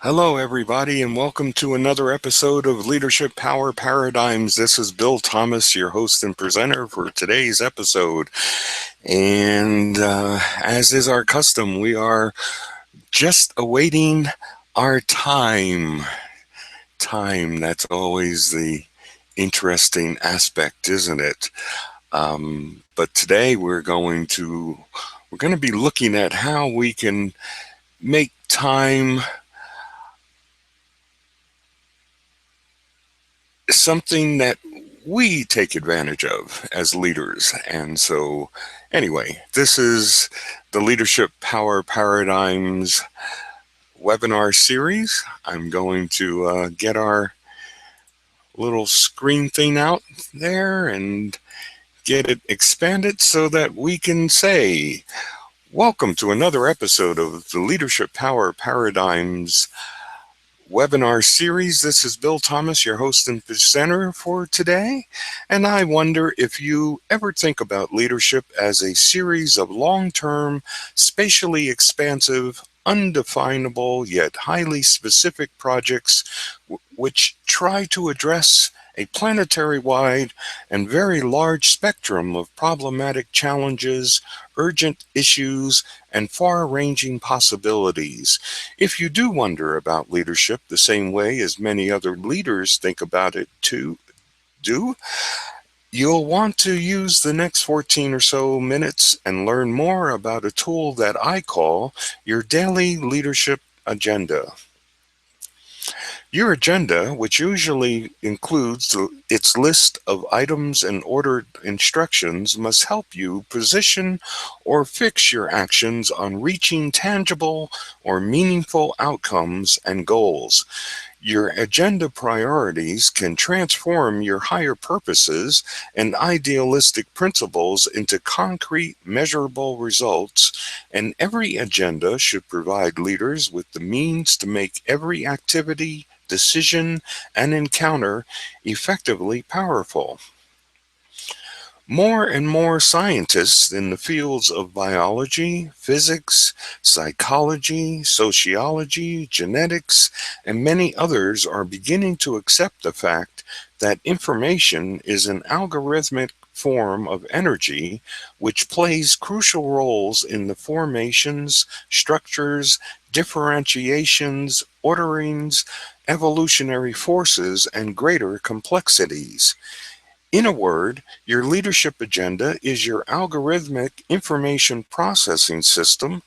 Hello, everybody, and welcome to another episode of Leadership Power Paradigms. This is Bill Thomas, your host and presenter for today's episode. And as is our custom, we are just awaiting our time. Time, that's always the interesting aspect, isn't it? But today we're going to be looking at how we can make time something that we take advantage of as leaders. And so, anyway, this is the Leadership Power Paradigms webinar series. I'm going to get our little screen thing out there and get it expanded so that we can say, welcome to another episode of the Leadership Power Paradigms webinar series. This is Bill Thomas, your host and presenter for today. And I wonder if you ever think about leadership as a series of long-term, spatially expansive, undefinable, yet highly specific projects which try to address a planetary-wide and very large spectrum of problematic challenges, urgent issues, and far-ranging possibilities. If you do wonder about leadership the same way as many other leaders think about it you'll want to use the next 14 or so minutes and learn more about a tool that I call your daily leadership agenda. Your agenda, which usually includes its list of items and ordered instructions, must help you position or fix your actions on reaching tangible or meaningful outcomes and goals. Your agenda priorities can transform your higher purposes and idealistic principles into concrete, measurable results, and every agenda should provide leaders with the means to make every activity, decision, and encounter effectively powerful. More and more scientists in the fields of biology, physics, psychology, sociology, genetics, and many others are beginning to accept the fact that information is an algorithmic form of energy which plays crucial roles in the formations, structures, differentiations, orderings, evolutionary forces, and greater complexities. In a word, your leadership agenda is your algorithmic information processing system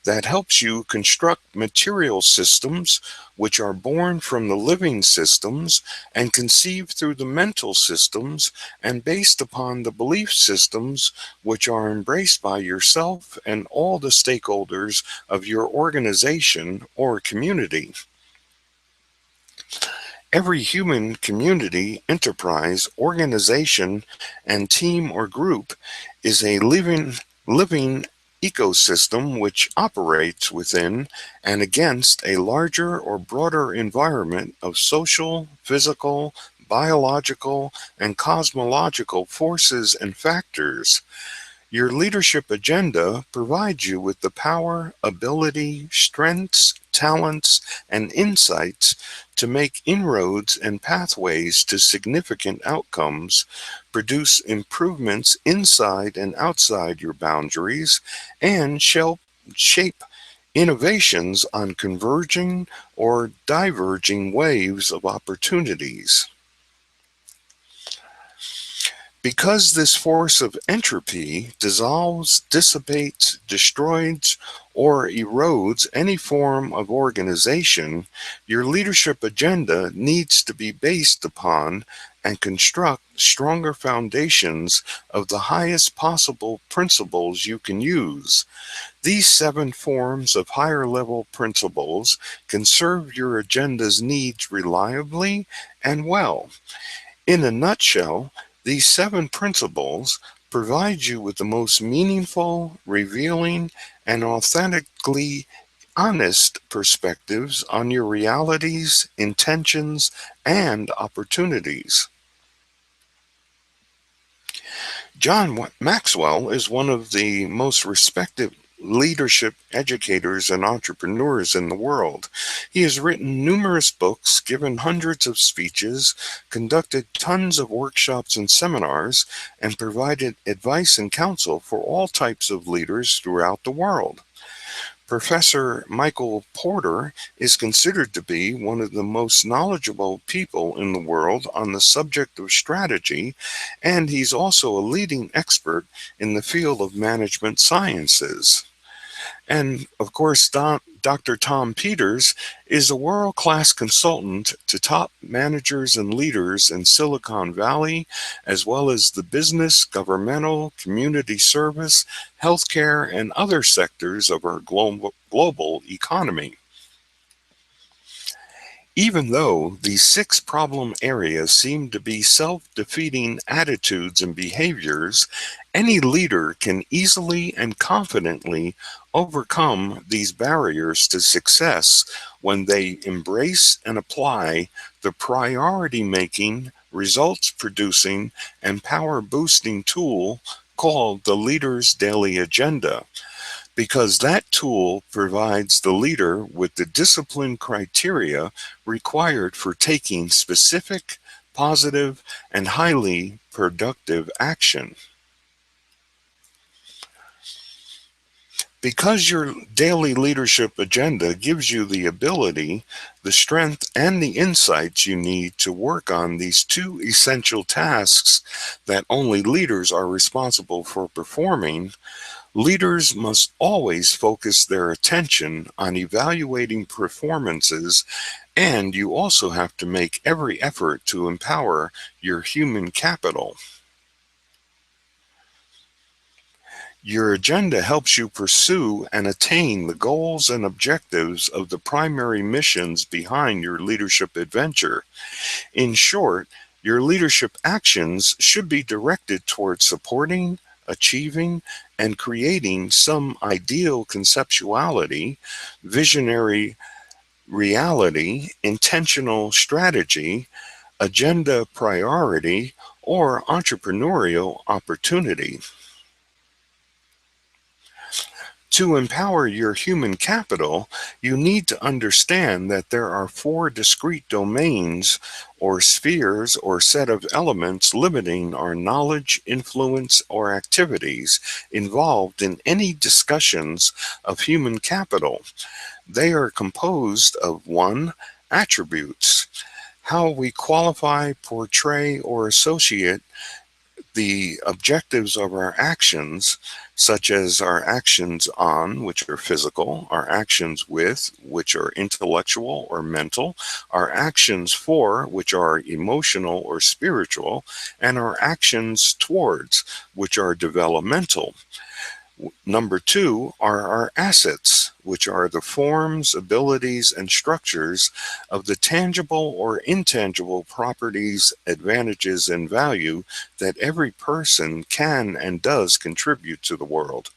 that helps you construct material systems which are born from the living systems and conceived through the mental systems and based upon the belief systems which are embraced by yourself and all the stakeholders of your organization or community. Every human community, enterprise, organization, and team or group is a living ecosystem which operates within and against a larger or broader environment of social, physical, biological, and cosmological forces and factors. Your leadership agenda provides you with the power, ability, strengths, talents, and insights to make inroads and pathways to significant outcomes, produce improvements inside and outside your boundaries, and shape innovations on converging or diverging waves of opportunities. Because this force of entropy dissolves, dissipates, destroys, or erodes any form of organization, your leadership agenda needs to be based upon and construct stronger foundations of the highest possible principles you can use. These 7 forms of higher level principles can serve your agenda's needs reliably and well. In a nutshell, these 7 principles provide you with the most meaningful, revealing, and authentically honest perspectives on your realities, intentions, and opportunities. John Maxwell is one of the most leadership educators and entrepreneurs in the world. He has written numerous books, given hundreds of speeches, conducted tons of workshops and seminars, and provided advice and counsel for all types of leaders throughout the world. Professor Michael Porter is considered to be one of the most knowledgeable people in the world on the subject of strategy, and he's also a leading expert in the field of management sciences. And of course, Dr. Tom Peters is a world class consultant to top managers and leaders in Silicon Valley, as well as the business, governmental, community service, healthcare, and other sectors of our global economy. Even though these 6 problem areas seem to be self-defeating attitudes and behaviors, any leader can easily and confidently overcome these barriers to success when they embrace and apply the priority-making, results-producing, and power-boosting tool called the Leader's Daily Agenda, because that tool provides the leader with the discipline criteria required for taking specific, positive, and highly productive action. Because your daily leadership agenda gives you the ability, the strength, and the insights you need to work on these 2 essential tasks that only leaders are responsible for performing, leaders must always focus their attention on evaluating performances, and you also have to make every effort to empower your human capital. Your agenda helps you pursue and attain the goals and objectives of the primary missions behind your leadership adventure. In short, your leadership actions should be directed towards supporting, achieving, and creating some ideal conceptuality, visionary reality, intentional strategy, agenda priority, or entrepreneurial opportunity. To empower your human capital, you need to understand that there are 4 discrete domains or spheres or set of elements limiting our knowledge, influence, or activities involved in any discussions of human capital. They are composed of 1. Attributes, how we qualify, portray, or associate the objectives of our actions, such as our actions on, which are physical, our actions with, which are intellectual or mental, our actions for, which are emotional or spiritual, and our actions towards, which are developmental. Number 2 are our assets, which are the forms, abilities, and structures of the tangible or intangible properties, advantages, and value that every person can and does contribute to the world.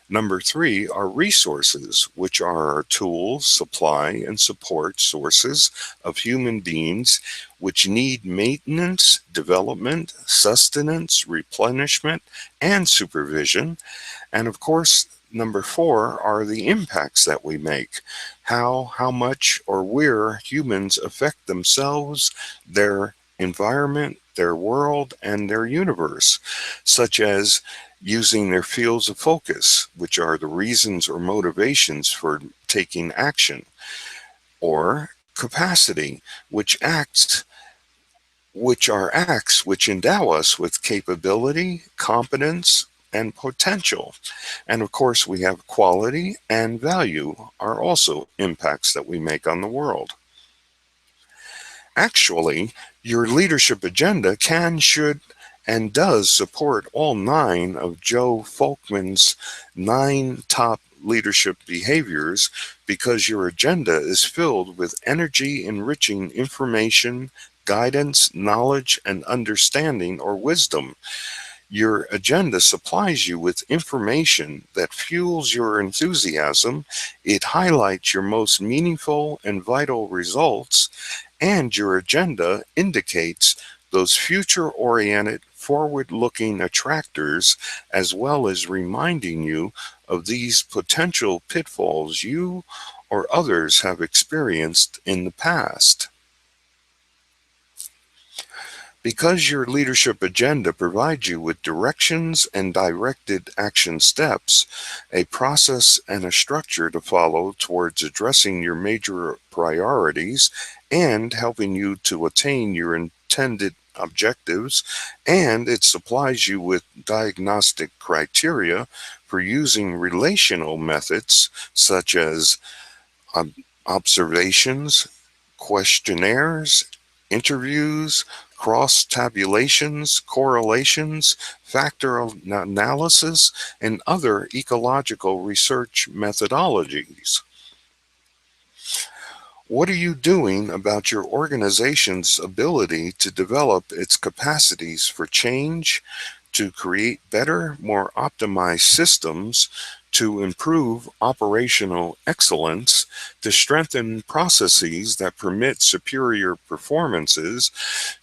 Number 3 are resources, which are our tools, supply, and support sources of human beings which need maintenance, development, sustenance, replenishment, and supervision. And of course, number 4 are the impacts that we make, how much, or where humans affect themselves, their environment, their world, and their universe, such as using their fields of focus, which are the reasons or motivations for taking action, or capacity, which endow us with capability, competence, and potential. And of course, we have quality and value are also impacts that we make on the world. Actually, your leadership agenda can, should, and does support all 9 of Joe Folkman's 9 top leadership behaviors, because your agenda is filled with energy enriching information, guidance, knowledge, and understanding or wisdom. Your agenda supplies you with information that fuels your enthusiasm. It highlights your most meaningful and vital results, and your agenda indicates those future-oriented, forward-looking attractors, as well as reminding you of these potential pitfalls you or others have experienced in the past. Because your leadership agenda provides you with directions and directed action steps, a process and a structure to follow towards addressing your major priorities and helping you to attain your intended objectives, and it supplies you with diagnostic criteria for using relational methods such as ob- observations, questionnaires, interviews, cross tabulations, correlations, factor analysis, and other ecological research methodologies. What are you doing about your organization's ability to develop its capacities for change, to create better, more optimized systems, to improve operational excellence, to strengthen processes that permit superior performances,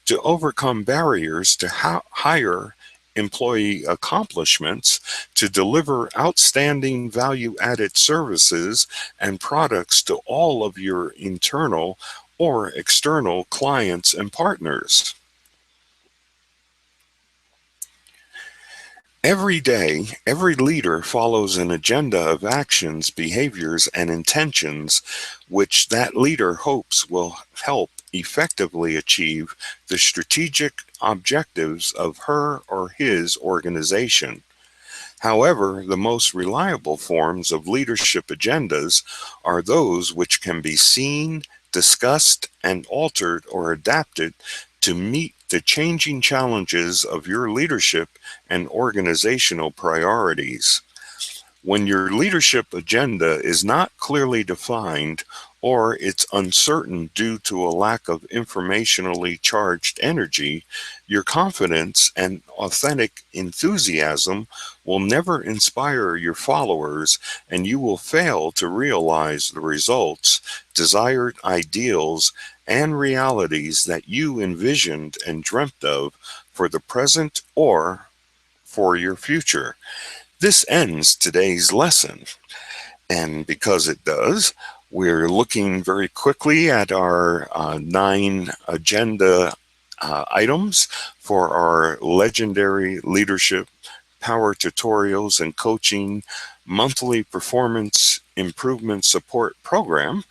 to overcome barriers to higher employee accomplishments, to deliver outstanding value-added services and products to all of your internal or external clients and partners? Every day, every leader follows an agenda of actions, behaviors, and intentions which that leader hopes will help effectively achieve the strategic objectives of her or his organization. However, the most reliable forms of leadership agendas are those which can be seen, discussed, and altered or adapted to meet the changing challenges of your leadership and organizational priorities. When your leadership agenda is not clearly defined or it's uncertain due to a lack of informationally charged energy, your confidence and authentic enthusiasm will never inspire your followers, and you will fail to realize the results, desired ideals, and realities that you envisioned and dreamt of for the present or for your future. This ends today's lesson. And because it does, we're looking very quickly at our 9 agenda items for our legendary leadership power tutorials and coaching monthly performance improvement support program,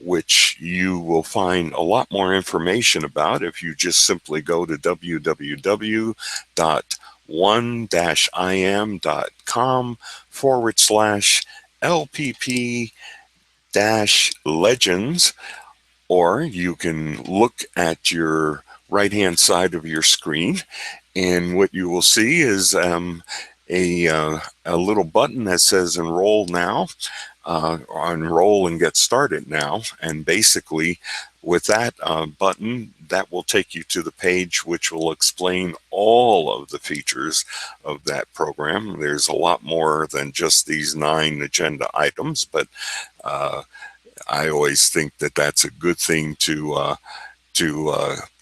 which you will find a lot more information about if you just simply go to www.one-im.com/LPP-legends, or you can look at your right-hand side of your screen, and what you will see is a little button that says enroll now, enroll and get started now. And basically with that button, that will take you to the page which will explain all of the features of that program. There's a lot more than just these 9 agenda items, but I always think that that's a good thing to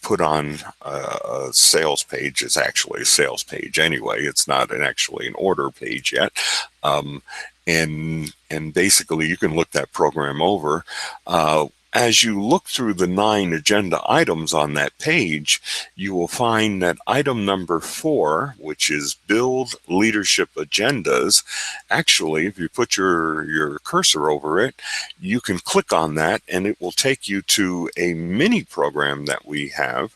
put on a sales page. It's actually a sales page anyway. It's not actually an order page yet. And basically you can look that program over. As you look through the 9 agenda items on that page, you will find that item number 4, which is build leadership agendas. Actually, if you put your cursor over it, you can click on that and it will take you to a mini program that we have,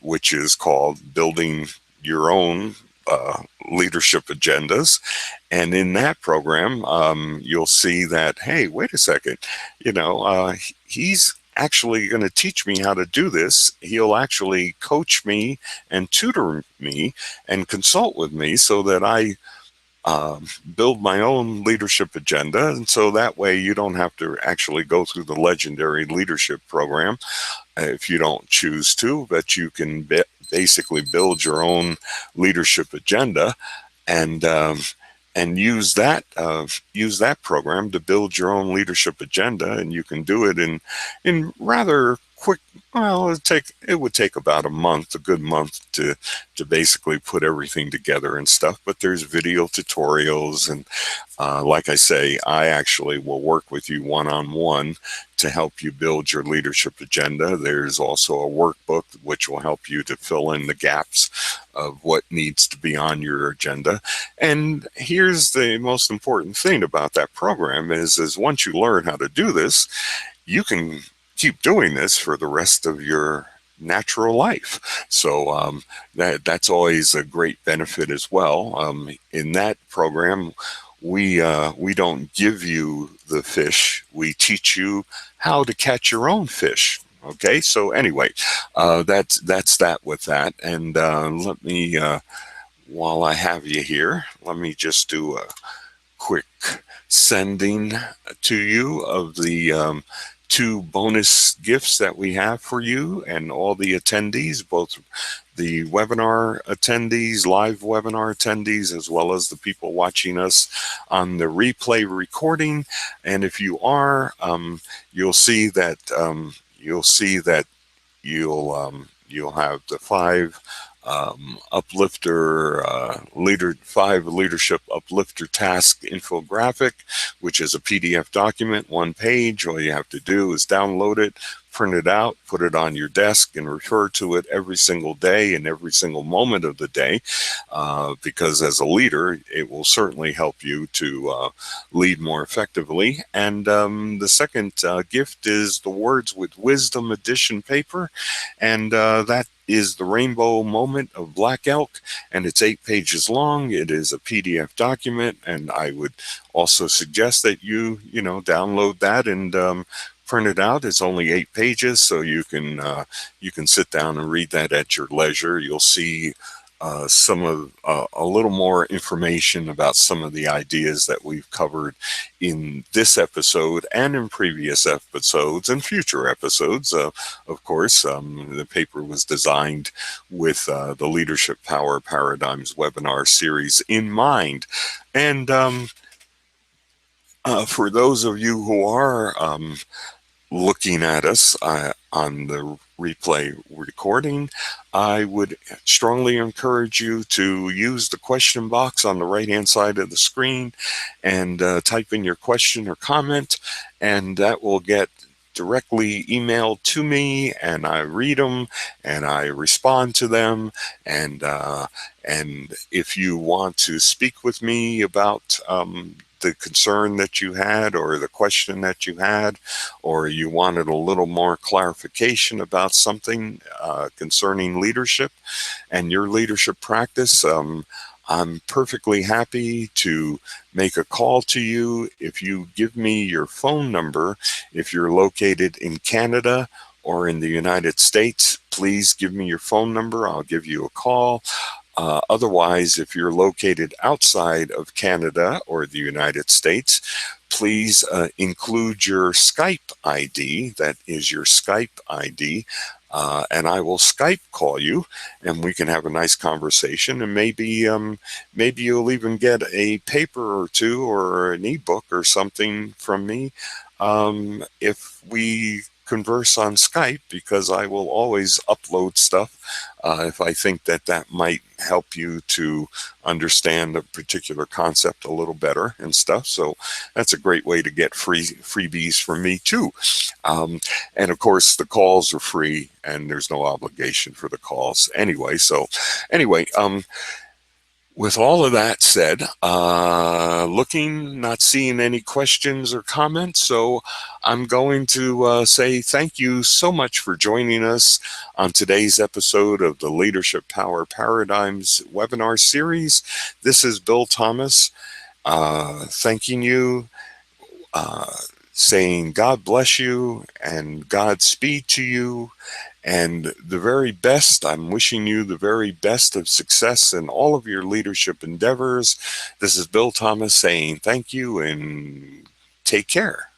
which is called Building Your Own Leadership Agendas. And in that program, you'll see that, hey, wait a second, he's actually going to teach me how to do this. He'll actually coach me and tutor me and consult with me so that I build my own leadership agenda. And so that way you don't have to actually go through the legendary leadership program if you don't choose to, but you can basically build your own leadership agenda and use that program to build your own leadership agenda. And you can do it in rather quick, well, it would take about a good month to basically put everything together and stuff. But there's video tutorials, and like I say, I actually will work with you one-on-one to help you build your leadership agenda. There's also a workbook which will help you to fill in the gaps of what needs to be on your agenda. And here's the most important thing about that program is once you learn how to do this, you can keep doing this for the rest of your natural life. So that's always a great benefit as well. In that program, we don't give you the fish. We teach you how to catch your own fish. Okay, so anyway, that's that with that. And let me, while I have you here, let me just do a quick sending to you of the 2 bonus gifts that we have for you and all the attendees, both the webinar attendees, live webinar attendees, as well as the people watching us on the replay recording. And if you are, you'll see that you'll have the 5 5 leadership uplifter task infographic, which is a PDF document, 1 page. All you have to do is download it, print it out, put it on your desk, and refer to it every single day and every single moment of the day, because as a leader, it will certainly help you to lead more effectively. And the second gift is the Words with Wisdom edition paper, and that is the Rainbow Moment of Black Elk, and it's 8 pages long. It is a PDF document, and I would also suggest that you download that and print it out. It's only 8 pages, so you can sit down and read that at your leisure. You'll see a little more information about some of the ideas that we've covered in this episode and in previous episodes and future episodes. Of course, the paper was designed with the Leadership Power Paradigms webinar series in mind. And for those of you who are looking at us on the replay recording, I would strongly encourage you to use the question box on the right-hand side of the screen and type in your question or comment, and that will get directly emailed to me, and I read them and I respond to them. And if you want to speak with me about the concern that you had or the question that you had, or you wanted a little more clarification about something concerning leadership and your leadership practice, I'm perfectly happy to make a call to you. If you give me your phone number, if you're located in Canada or in the United States, please give me your phone number. I'll give you a call. Otherwise, if you're located outside of Canada or the United States, please include your Skype ID. That is your Skype ID. And I will Skype call you, and we can have a nice conversation. And maybe you'll even get a paper or 2 or an ebook or something from me if we converse on Skype, because I will always upload stuff if I think that might help you to understand a particular concept a little better and stuff. So that's a great way to get freebies from me too. And of course, the calls are free, and there's no obligation for the calls anyway. So anyway, with all of that said, not seeing any questions or comments, so I'm going to say thank you so much for joining us on today's episode of the Leadership Power Paradigms webinar series. This is Bill Thomas, thanking you, saying God bless you and Godspeed to you. And the very best, I'm wishing you the very best of success in all of your leadership endeavors. This is Bill Thomas saying thank you and take care.